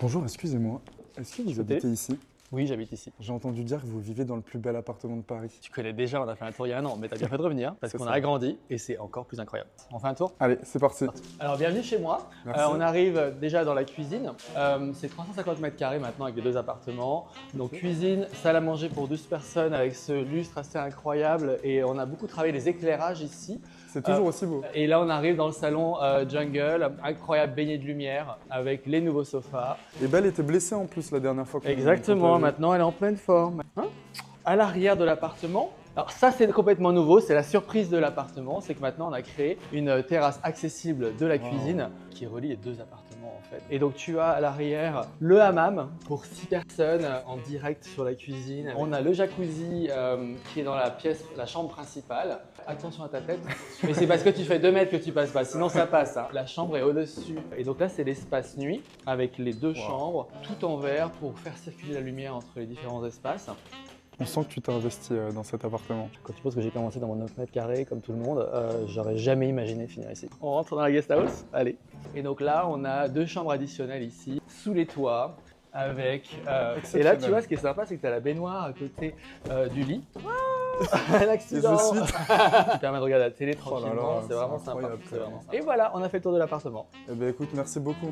Bonjour, excusez-moi. Est-ce que vous habitez ici? Oui, j'habite ici. J'ai entendu dire que vous vivez dans le plus bel appartement de Paris. Tu connais déjà, on a fait un tour il y a un an, mais t'as bien fait de revenir parce qu'on a agrandi et c'est encore plus incroyable. On fait un tour? Allez, c'est parti. Alors bienvenue chez moi. Merci. On arrive déjà dans la cuisine. C'est 350 mètres carrés maintenant avec les deux appartements. Donc cuisine, salle à manger pour 12 personnes avec ce lustre assez incroyable et on a beaucoup travaillé les éclairages ici. C'est toujours aussi beau. Et là on arrive dans le salon jungle, incroyable baigné de lumière avec les nouveaux sofas. Et Belle était blessée en plus la dernière fois. Exactement, maintenant elle est en pleine forme. À l'arrière de l'appartement, alors ça c'est complètement nouveau, c'est la surprise de l'appartement, c'est que maintenant on a créé une terrasse accessible de la cuisine qui relie les deux appartements en fait. Et donc tu as à l'arrière le hammam pour 6 personnes en direct sur la cuisine. On a le jacuzzi qui est dans la pièce, la chambre principale. Attention à ta tête, mais c'est parce que tu fais 2 mètres que tu passes pas, sinon ça passe. Hein. La chambre est au-dessus. Et donc là c'est l'espace nuit avec les deux chambres, tout en verre pour faire circuler la lumière entre les différents espaces. On sent que tu t'es investi dans cet appartement. Quand tu penses que j'ai commencé dans mon 9 mètres carrés comme tout le monde, j'aurais jamais imaginé finir ici. On rentre dans la guest house? Allez. Et donc là, on a 2 chambres additionnelles ici, sous les toits, avec... Et là, tu vois, ce qui est sympa, c'est que tu as la baignoire à côté du lit. Un accident. Qui permet de regarder la télé tranquillement, c'est vraiment sympa. Et voilà, on a fait le tour de l'appartement. Eh bien écoute, merci beaucoup.